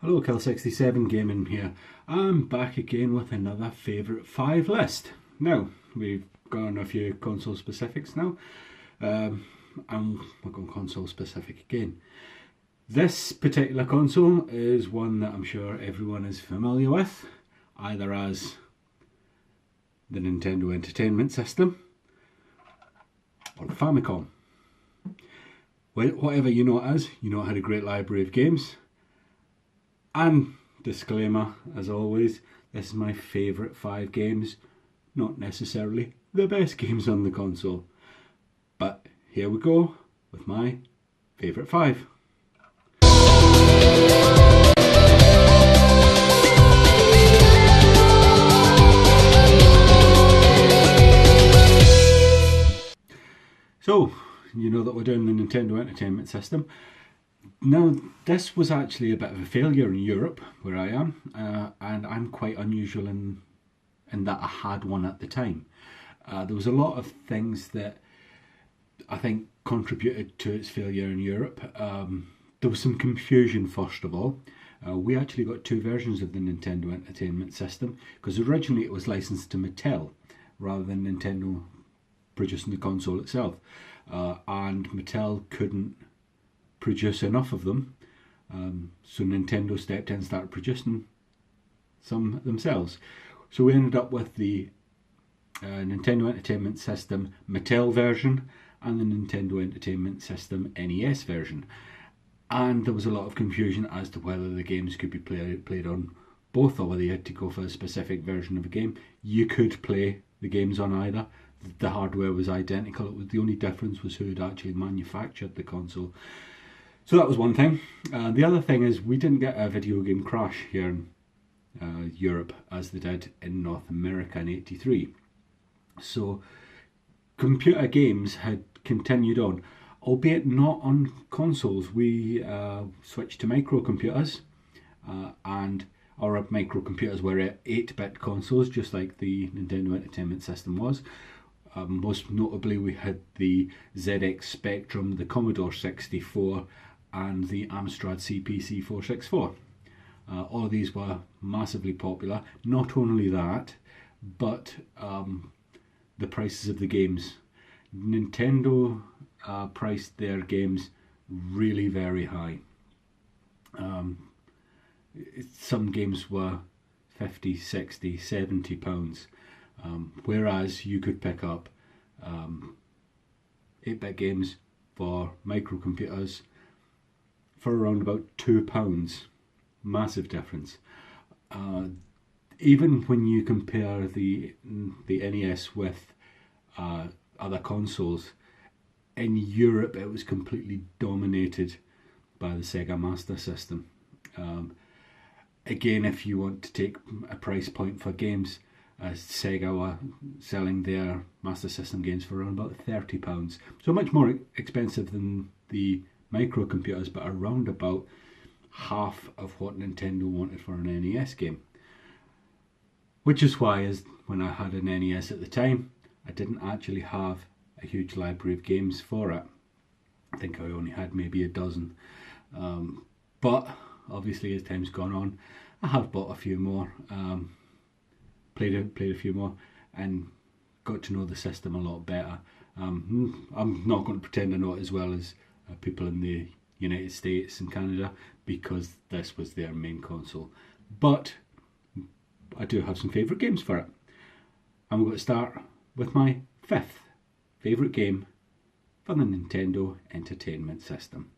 Hello, Kel67 Gaming here. I'm back again with another favourite 5 list. Now, we've gone a few console specifics now, and we're going console specific again. This particular console is one that I'm sure everyone is familiar with, either as the Nintendo Entertainment System or the Famicom. Whatever you know it as, you know it had a great library of games. And disclaimer, as always, this is my favourite 5 games, not necessarily the best games on the console. But here we go with my favourite 5. So, you know that we're doing the Nintendo Entertainment System. Now, this was actually a bit of a failure in Europe, where I am, and I'm quite unusual in that I had one at the time. There was a lot of things that I think contributed to its failure in Europe. There was some confusion, first of all. We actually got 2 versions of the Nintendo Entertainment System, because originally it was licensed to Mattel, rather than Nintendo producing the console itself. And Mattel couldn't produce enough of them, so Nintendo stepped in and started producing some themselves. So we ended up with the Nintendo Entertainment System Mattel version and the Nintendo Entertainment System NES version, and there was a lot of confusion as to whether the games could be played on both, or whether you had to go for a specific version of a game. You could play the games on either. The hardware was identical. The only difference was who had actually manufactured the console. So that was one thing. The other thing is we didn't get a video game crash here in Europe as they did in North America in '83. So computer games had continued on, albeit not on consoles. We switched to microcomputers, and our microcomputers were 8-bit consoles, just like the Nintendo Entertainment System was. Most notably, we had the ZX Spectrum, the Commodore 64, and the Amstrad CPC 464. All of these were massively popular. Not only that, but the prices of the games. Nintendo priced their games really very high. Some games were 50, 60, 70 pounds, whereas you could pick up 8-bit games for microcomputers for around about £2. Massive difference. Even when you compare the NES with other consoles, in Europe it was completely dominated by the Sega Master System. Again, if you want to take a price point for games, Sega were selling their Master System games for around about £30. So much more expensive than the microcomputers, but around about half of what Nintendo wanted for an NES game. Which is why, when I had an NES at the time, I didn't actually have a huge library of games for it. I think I only had maybe a dozen. But obviously, as time's gone on, I have bought a few more, played a few more, and got to know the system a lot better. I'm not going to pretend I know it as well as people in the United States and Canada, because this was their main console. But I do have some favourite games for it. I'm going to start with my 5th favourite game for the Nintendo Entertainment System.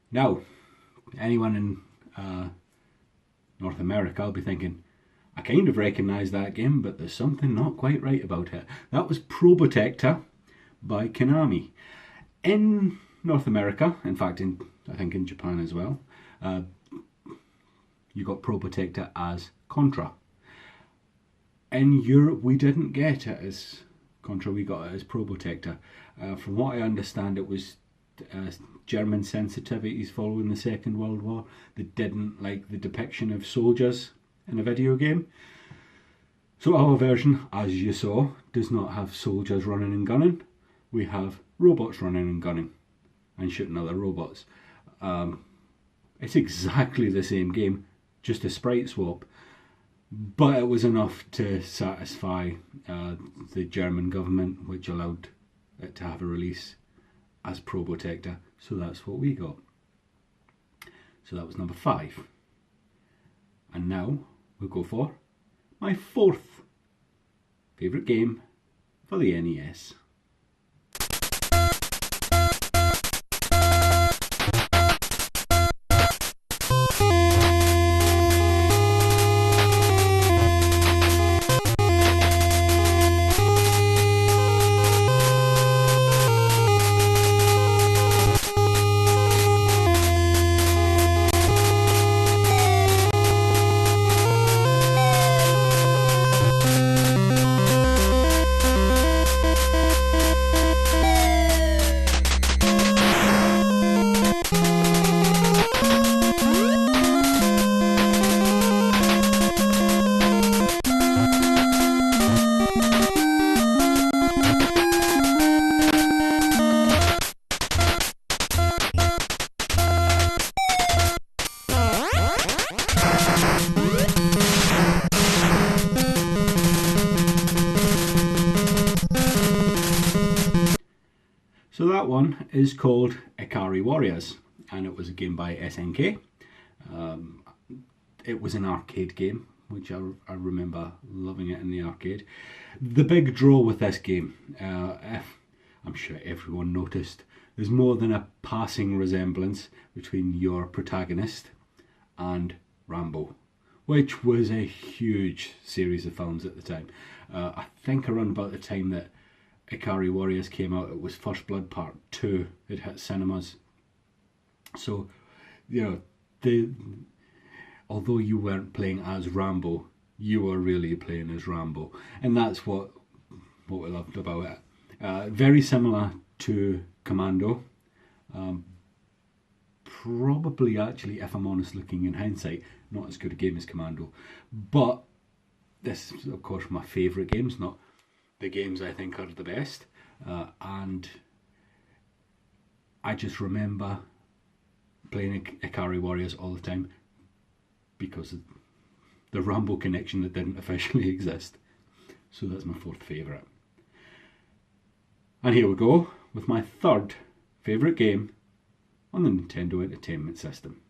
Now, anyone in North America will be thinking, I kind of recognise that game, but there's something not quite right about it. That was Probotector by Konami. In North America, in fact, I think in Japan as well, you got Probotector as Contra. In Europe, we didn't get it as Contra, we got it as Probotector. From what I understand, it was German sensitivities following the Second World War that didn't like the depiction of soldiers in a video game. So our version, as you saw, does not have soldiers running and gunning. We have robots running and gunning and shooting other robots. It's exactly the same game, just a sprite swap. But it was enough to satisfy the German government, which allowed it to have a release as Probotector. So that's what we got. So that was number 5. And now we'll go for my 4th favourite game for the NES. So that one is called Ikari Warriors, and it was a game by SNK. It was an arcade game, which I remember loving it in the arcade. The big draw with this game, I'm sure everyone noticed, there's more than a passing resemblance between your protagonist and Rambo, which was a huge series of films at the time. I think around about the time that Ikari Warriors came out, it was First Blood Part 2. It hit cinemas. So, you know, although you weren't playing as Rambo, you were really playing as Rambo. And that's what we loved about it. Very similar to Commando. Probably actually, if I'm honest, looking in hindsight, not as good a game as Commando. But this is, of course, my favourite games, not the games I think are the best, and I just remember playing Ikari Warriors all the time because of the Rambo connection that didn't officially exist. So that's my 4th favourite. And here we go with my 3rd favourite game on the Nintendo Entertainment System.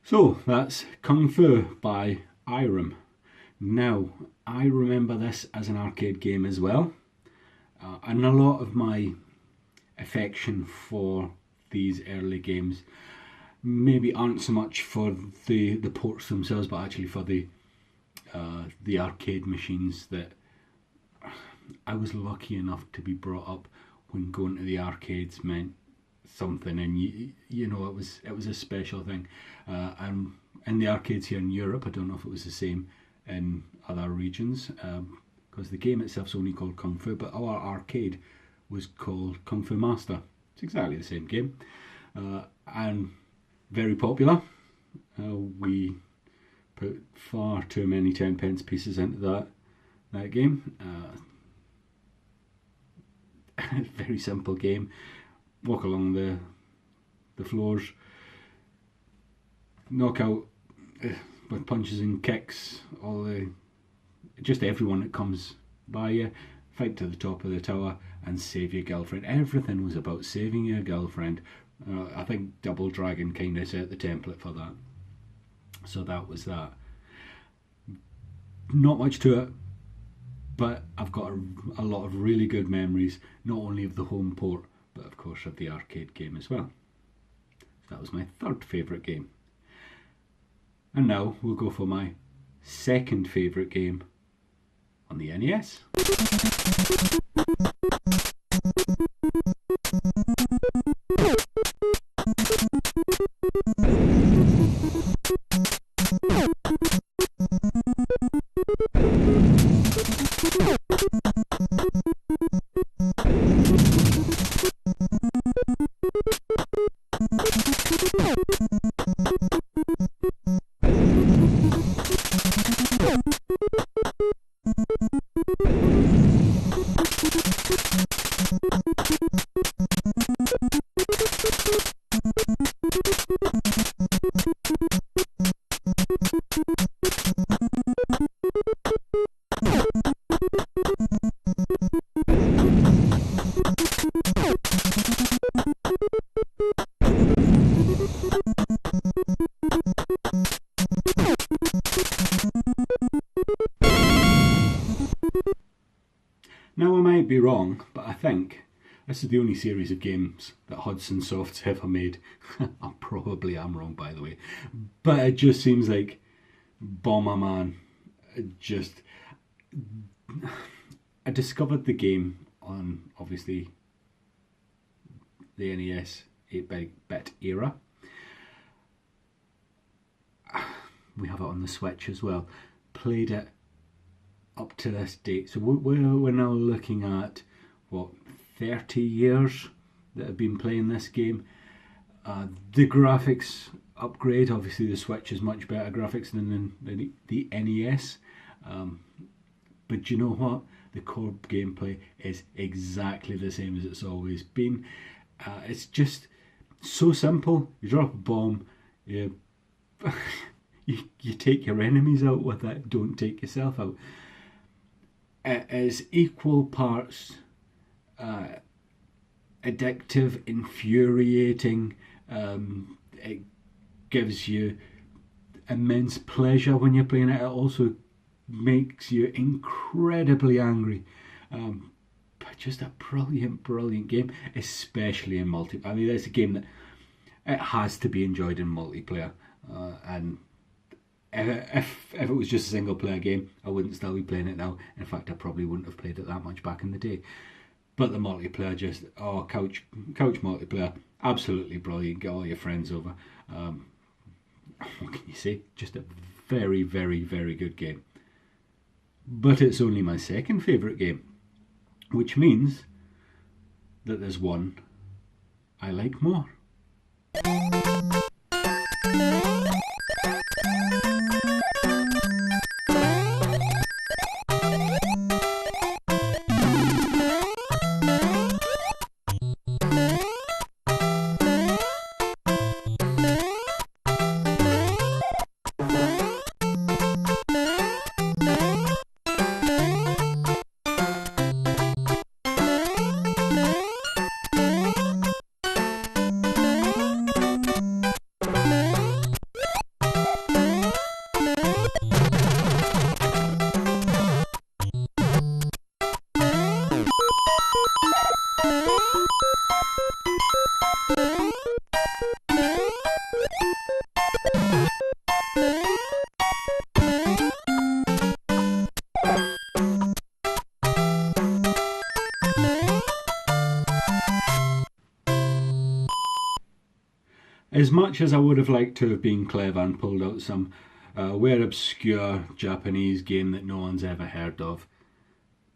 So that's Kung Fu by Irem. Now, I remember this as an arcade game as well, and a lot of my affection for these early games maybe aren't so much for the ports themselves, but actually for the arcade machines that I was lucky enough to be brought up when going to the arcades meant something, and you know it was a special thing. And in the arcades here in Europe, I don't know if it was the same in other regions, because the game itself's only called Kung Fu, but our arcade was called Kung Fu Master. It's exactly the same game, and very popular. We put far too many 10-pence pieces into that game. Very simple game. Walk along the floors, knock out with punches and kicks just everyone that comes by you, fight to the top of the tower and save your girlfriend. Everything was about saving your girlfriend. I think Double Dragon kind of set the template for that. So that was that. Not much to it, but I've got a lot of really good memories, not only of the home port, but of course of the arcade game as well. That was my third favourite game. And now we'll go for my second favourite game on the NES. Now I might be wrong, but I think this is the only series of games that Hudson Soft's ever made. I probably am wrong, by the way, but it just seems like Bomberman. I discovered the game on obviously the NES 8-bit era. We have it on the Switch as well. Played it up to this date, so we're now looking at what, 30 years that I've been playing this game. The graphics upgrade, obviously the Switch is much better graphics than the NES, but you know what, the core gameplay is exactly the same as it's always been. It's just so simple. You drop a bomb, you take your enemies out with it, don't take yourself out. It is equal parts addictive, infuriating. It gives you immense pleasure when you're playing it. It also makes you incredibly angry. But just a brilliant game, especially in multiplayer. I mean, it's a game that it has to be enjoyed in multiplayer, and if it was just a single player game, I wouldn't still be playing it now. In fact, I probably wouldn't have played it that much back in the day. But the multiplayer, couch multiplayer, absolutely brilliant. Get all your friends over. What can you say? Just a very good game. But it's only my second favourite game, which means that there's one I like more. As much as I would have liked to have been clever and pulled out some weird obscure Japanese game that no one's ever heard of,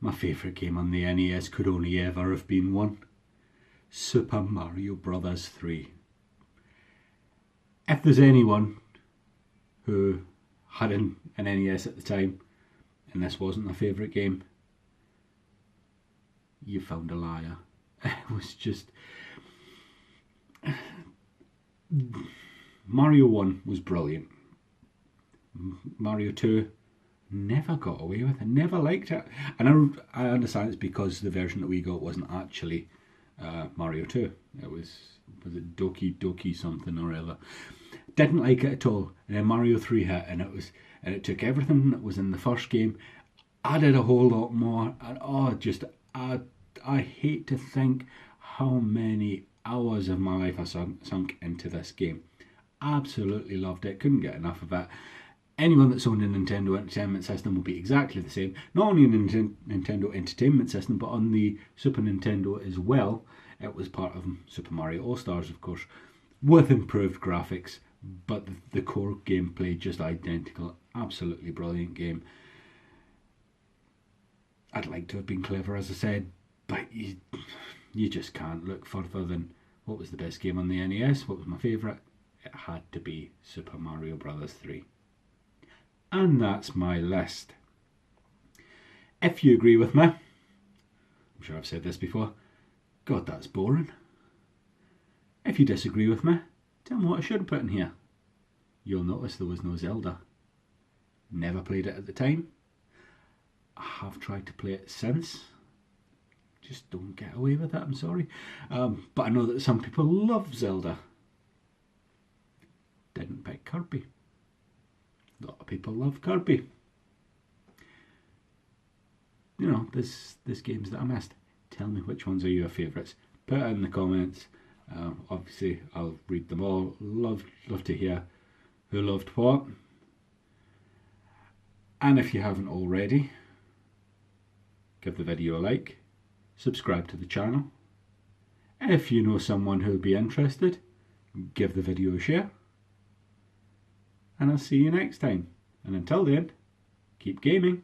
my favourite game on the NES could only ever have been one: Super Mario Bros. 3. If there's anyone who had an NES at the time and this wasn't their favourite game, you found a liar. It was just... Mario 1 was brilliant. Mario 2, never got away with it, never liked it. And I understand it's because the version that we got wasn't actually Mario 2. It was it Doki Doki something or other. Didn't like it at all. And then Mario 3 hit, and it took everything that was in the first game, added a whole lot more, and I hate to think how many hours of my life I sunk into this game. Absolutely loved it, couldn't get enough of it. Anyone that's owned a Nintendo Entertainment System will be exactly the same. Not only on the Nintendo Entertainment System, but on the Super Nintendo as well. It was part of Super Mario All-Stars, of course, with improved graphics, but the core gameplay just identical. Absolutely brilliant game. I'd like to have been clever, as I said, but you just can't look further than what was the best game on the NES, what was my favourite. It had to be Super Mario Bros. 3. And that's my list. If you agree with me, I'm sure I've said this before, God, that's boring. If you disagree with me, tell me what I should put in here. You'll notice there was no Zelda. Never played it at the time. I have tried to play it since. Just don't get away with it, I'm sorry. But I know that some people love Zelda. Didn't pick Kirby. A lot of people love Kirby. You know, there's games that I missed. Tell me which ones are your favourites. Put it in the comments. Obviously, I'll read them all. Love to hear who loved what. And if you haven't already, give the video a like. Subscribe to the channel. If you know someone who would be interested, give the video a share. And I'll see you next time. And until then, keep gaming.